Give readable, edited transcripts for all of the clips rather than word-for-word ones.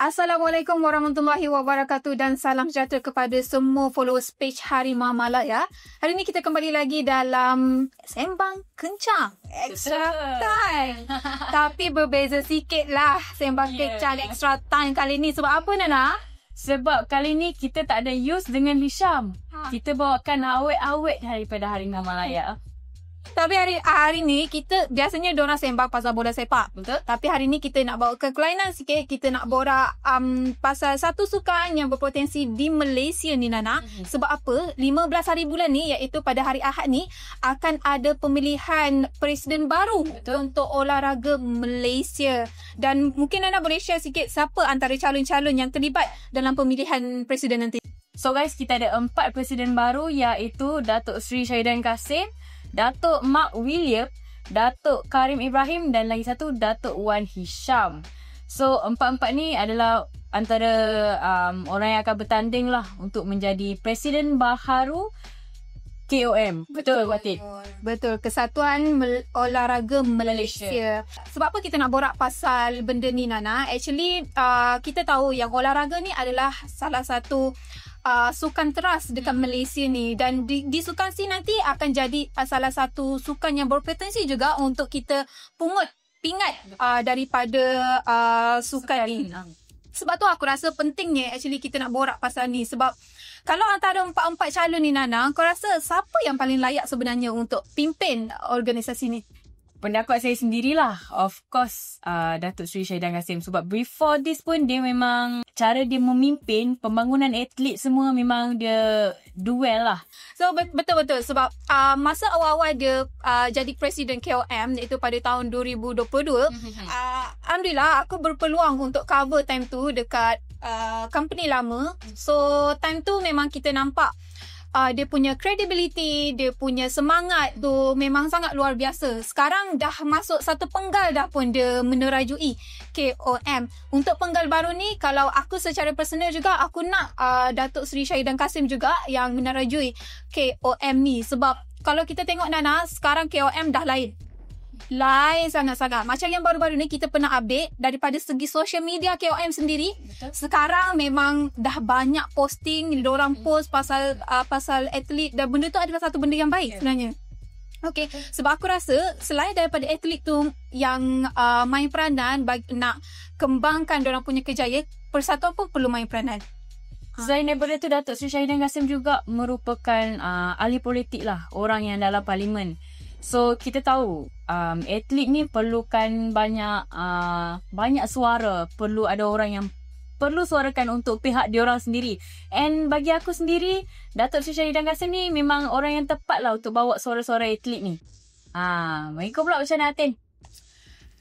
Assalamualaikum warahmatullahi wabarakatuh dan salam sejahtera kepada semua followers page Harimau Malaya. Hari ini kita kembali lagi dalam Sembang Kencang Extra Time. Tapi berbeza sikit lah Sembang Kencang Extra Time kali ni. Sebab apa Nana? Sebab kali ni kita tak ada use dengan Hisham. Kita bawakan awet-awet daripada Harimau Malaya. Tapi hari ni kita biasanya diorang sembang pasal bola sepak. Betul. Tapi hari ni kita nak bawa ke kelainan sikit. Kita nak borak pasal satu sukan yang berpotensi di Malaysia ni Nana. Sebab apa? 15 hari bulan ni, iaitu pada hari Ahad ni, akan ada pemilihan presiden baru. Betul. Untuk olahraga Malaysia. Dan mungkin Nana boleh share sikit siapa antara calon-calon yang terlibat dalam pemilihan presiden nanti. So guys, kita ada 4 presiden baru, iaitu Datuk Seri Syahidan Kassim, Datuk Mak William, Datuk Karim Ibrahim dan lagi satu Datuk Wan Hisham. So empat-empat ni adalah antara orang yang akan bertanding lah untuk menjadi presiden baharu KOM. Betul Watin? Betul. Kesatuan Olahraga Malaysia. Sebab apa kita nak borak pasal benda ni Nana? Actually kita tahu yang olahraga ni adalah salah satu sukan teras dekat Malaysia ni, dan di sukan si nanti akan jadi salah satu sukan yang berpotensi juga untuk kita pungut pingat daripada sukan ni. Sebab tu aku rasa pentingnya actually kita nak borak pasal ni. Sebab kalau antara 4 calon ni Nana, kau rasa siapa yang paling layak sebenarnya untuk pimpin organisasi ni? Pendapat saya sendirilah, of course Datuk Seri Syahidan Kassim. Sebab before this pun dia memang, cara dia memimpin pembangunan atlet semua memang dia duel lah. So betul-betul sebab masa awal-awal dia jadi presiden KOM, iaitu pada tahun 2022, alhamdulillah aku berpeluang untuk cover time tu dekat company lama. So time tu memang kita nampak dia punya credibility, dia punya semangat tu memang sangat luar biasa. Sekarang dah masuk satu penggal dah pun dia menerajui KOM. Untuk penggal baru ni, kalau aku secara personal juga, aku nak Datuk Seri Syahidan Kassim juga yang menerajui KOM ni. Sebab kalau kita tengok Nana, sekarang KOM dah lain. Lain sangat-sangat. Macam yang baru-baru ni kita pernah update, daripada segi social media KOM sendiri, sekarang memang dah banyak posting, diorang post pasal atlet, dan benda tu adalah satu benda yang baik sebenarnya. Okay, sebab aku rasa selain daripada atlet tu yang main peranan bagi nak kembangkan diorang punya kejayaan, persatuan pun perlu main peranan. Selain daripada tu, Datuk Seri Syahidan Kassim juga merupakan ahli politik lah, orang yang dalam parlimen. So kita tahu atlet ni perlukan banyak suara, perlu ada orang yang perlu suarakan untuk pihak diorang sendiri. And bagi aku sendiri, Datuk Seri Syahidan Kassim ni memang orang yang tepat lah untuk bawa suara-suara atlet ni. Bagi kau pula macam mana Atin?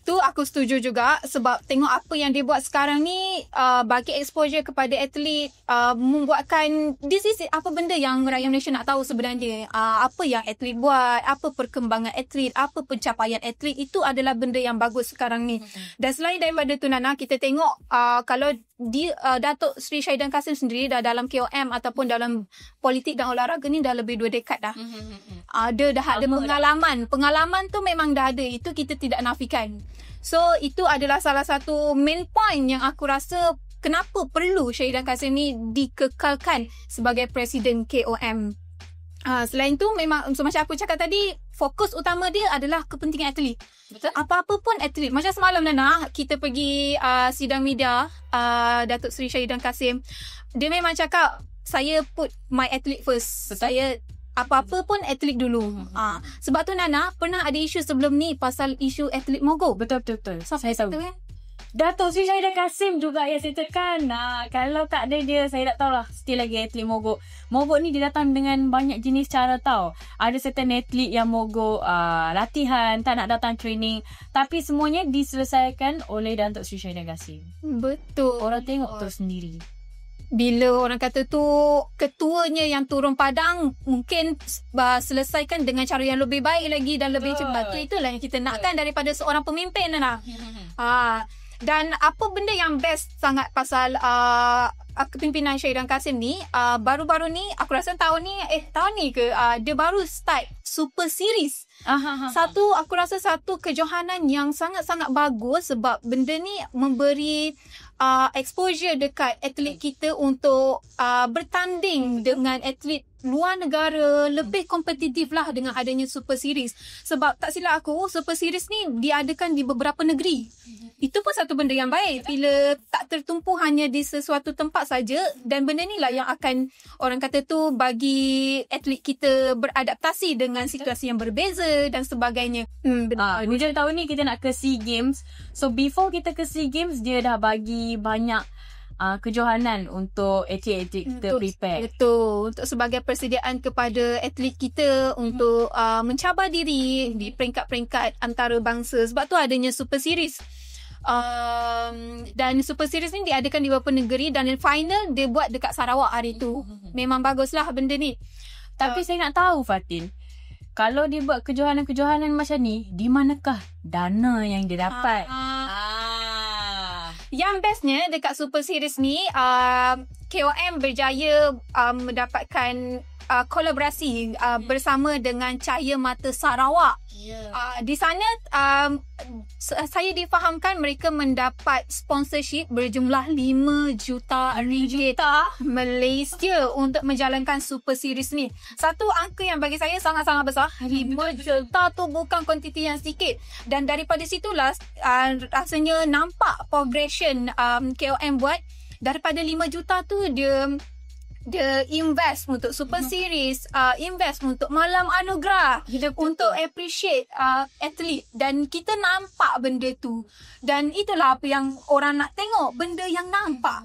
Tu aku setuju juga, sebab tengok apa yang dia buat sekarang ni, bagi exposure kepada atlet, membuatkan this is apa benda yang rakyat Malaysia nak tahu sebenarnya. Apa yang atlet buat, apa perkembangan atlet, apa pencapaian atlet, itu adalah benda yang bagus sekarang ni. Dan selain daripada tu Nana, kita tengok kalau Datuk Seri Syahidan Kassim sendiri dah dalam KOM ataupun dalam politik dan olahraga ni dah lebih 2 dekad dah. Dia dah ada pengalaman tu memang dah ada, itu kita tidak nafikan. So itu adalah salah satu main point yang aku rasa kenapa perlu Syahidan Kassim ni dikekalkan sebagai presiden KOM. Selain tu memang macam aku cakap tadi, fokus utama dia adalah kepentingan atlet. Betul. Apa-apa pun atlet. Macam semalam Nana, kita pergi sidang media Datuk Seri Syahidan Kassim. Dia memang cakap, saya put my athlete first. Betul. Saya apa-apa pun atlet dulu. Sebab tu Nana, pernah ada isu sebelum ni pasal isu atlet mogok. Betul. Saya tahu. Betul kan? Datuk Seri Syahidan Kassim juga yang saya tekan. Kalau tak ada dia, saya tak tahulah still lagi atlet mogok. Mogok ni dia datang dengan banyak jenis cara tau. Ada certain atlet yang mogok latihan, tak nak datang training. Tapi semuanya diselesaikan oleh Datuk Seri Syahidan Kassim. Betul. Orang tengok tu sendiri. Bila orang kata tu ketuanya yang turun padang, mungkin selesaikan dengan cara yang lebih baik lagi dan lebih cepat. Itulah yang kita nakkan daripada seorang pemimpin Nana. Dan apa benda yang best sangat pasal kepimpinan Syahidan Kassim ni, baru-baru ni aku rasa tahun ni ke dia baru start Super Series. Aku rasa satu kejohanan yang sangat-sangat bagus, sebab benda ni memberi exposure dekat atlet kita untuk bertanding dengan atlet luar negara, lebih kompetitif lah dengan adanya Super Series. Sebab tak silap aku, Super Series ni diadakan di beberapa negeri. Itu pun satu benda yang baik bila tak tertumpu hanya di sesuatu tempat saja, dan benda ni lah yang akan orang kata tu bagi atlet kita beradaptasi dengan situasi yang berbeza dan sebagainya. Hujung tahun ni kita nak ke SEA Games. So before kita ke SEA Games, dia dah bagi banyak kejohanan untuk atlet-atlet kita prepare. Betul. Untuk sebagai persediaan kepada atlet kita untuk mencabar diri di peringkat-peringkat antarabangsa. Sebab tu adanya Super Series. Dan Super Series ni diadakan di beberapa negeri, dan final dia buat dekat Sarawak hari tu. Memang baguslah benda ni. Tapi saya nak tahu, Fatin, kalau dia buat kejohanan-kejohanan macam ni, di manakah dana yang dia dapat? Yang bestnya dekat Super Series ni, KOM berjaya mendapatkan kolaborasi bersama dengan Cahaya Mata Sarawak. Di sana saya difahamkan mereka mendapat sponsorship berjumlah 5 juta ringgit Malaysia untuk menjalankan Super Series ni. Satu angka yang bagi saya sangat-sangat besar. 5 juta tu bukan kuantiti yang sedikit. Dan daripada situlah rasanya nampak progression KOM buat. Daripada 5 juta tu dia invest untuk Super Series, invest untuk Malam Anugerah, untuk appreciate atlet, dan kita nampak benda tu. Dan itulah apa yang orang nak tengok, benda yang nampak.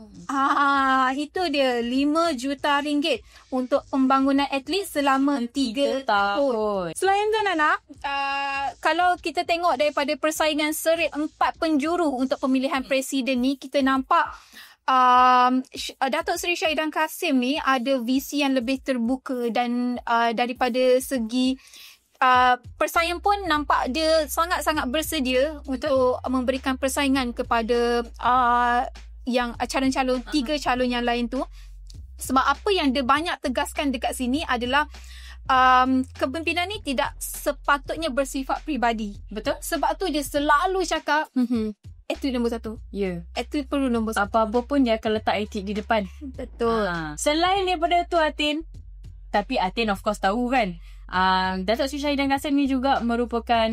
Itu dia 5 juta ringgit untuk pembangunan atlet selama 3 tahun. Selain tu Nana, kalau kita tengok daripada persaingan serit 4 penjuru untuk pemilihan presiden ni, kita nampak Datuk Seri Syahidan Kasim ni ada visi yang lebih terbuka, dan daripada segi persaingan pun nampak dia sangat-sangat bersedia untuk memberikan persaingan kepada yang calon-calon, 3 calon yang lain tu. Sebab apa yang dia banyak tegaskan dekat sini adalah kepimpinan ni tidak sepatutnya bersifat peribadi. Betul. Sebab tu dia selalu cakap atlet nombor 1. Atlet perlu nombor 1. Apa-apa pun dia akan letak atlet di depan. Betul. Selain daripada tu Atin, tapi Atin of course tahu kan, Datuk Seri Syahidan Kasim ni juga merupakan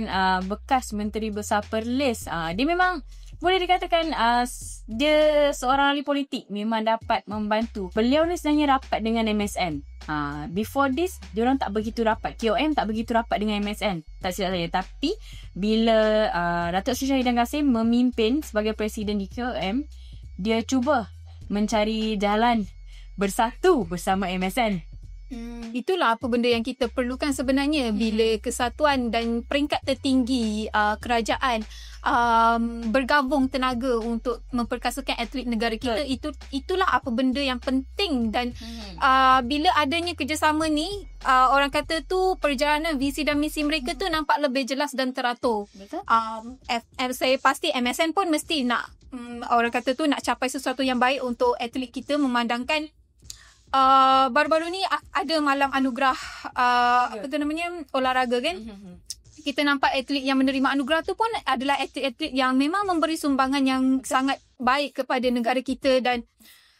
bekas Menteri Besar Perlis. Dia memang boleh dikatakan dia seorang ahli politik, memang dapat membantu. Beliau ni sebenarnya rapat dengan MSN. Before this, diorang tak begitu rapat. KOM tak begitu rapat dengan MSN, tak silap saya. Tapi bila Datuk Seri Syahidan Kasim memimpin sebagai presiden di KOM, dia cuba mencari jalan bersatu bersama MSN. Itulah apa benda yang kita perlukan sebenarnya. Bila kesatuan dan peringkat tertinggi kerajaan bergabung tenaga untuk memperkasakan atlet negara kita, itulah apa benda yang penting. Dan bila adanya kerjasama ni, orang kata tu perjalanan visi dan misi mereka tu nampak lebih jelas dan teratur. Betul. Saya pasti MSN pun mesti nak orang kata tu nak capai sesuatu yang baik untuk atlet kita, memandangkan baru-baru ni ada Malam Anugerah apa tu namanya, olahraga kan. Kita nampak atlet yang menerima anugerah tu pun adalah atlet-atlet yang memang memberi sumbangan yang sangat baik kepada negara kita, dan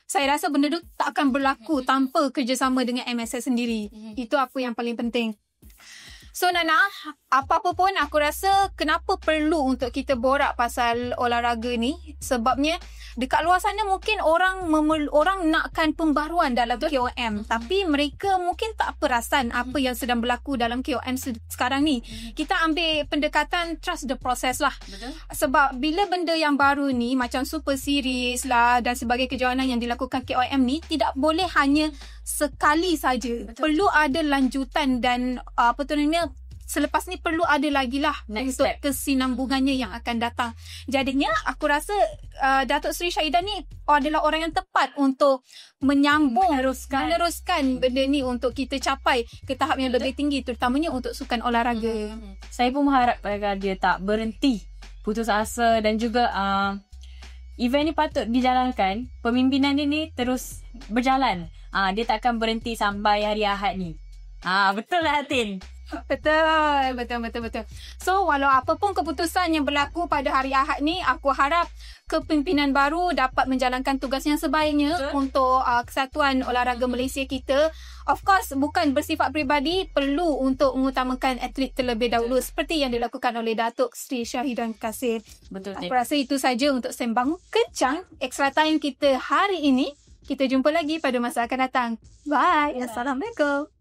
saya rasa benda tu tak akan berlaku tanpa kerjasama dengan MSS sendiri. Itu apa yang paling penting. So Nana, apa-apa pun aku rasa kenapa perlu untuk kita borak pasal olahraga ni, sebabnya dekat luar sana mungkin orang nakkan pembaruan dalam KOM, tapi mereka mungkin tak perasan apa yang sedang berlaku dalam KOM sekarang ni. Kita ambil pendekatan trust the process lah. Betul. Sebab bila benda yang baru ni macam Super Series lah dan sebagai kejohanan yang dilakukan KOM ni tidak boleh hanya sekali saja. Betul. Perlu ada lanjutan, dan apa tu namanya, selepas ni perlu ada lagi lah untuk kesinambungannya yang akan datang. Jadinya aku rasa Datuk Seri Syahidan ni adalah orang yang tepat untuk meneruskan benda ni untuk kita capai ke tahap yang lebih tinggi, terutamanya untuk sukan olahraga. Saya pun mengharap agar dia tak berhenti, putus asa, dan juga event ni patut dijalankan. Pemimpinan dia ni terus berjalan. Dia tak akan berhenti sampai hari Ahad ni. Betul lah Atin. Betul. So, walau apapun keputusan yang berlaku pada hari Ahad ni, aku harap kepimpinan baru dapat menjalankan tugas yang sebaiknya untuk Kesatuan Olahraga Malaysia kita. Of course, bukan bersifat peribadi, perlu untuk mengutamakan atlet terlebih dahulu seperti yang dilakukan oleh Datuk Seri Syahidan Kasim. Betul. Aku rasa itu saja untuk Sembang Kencang Extra Time kita hari ini. Kita jumpa lagi pada masa akan datang. Bye. Assalamualaikum.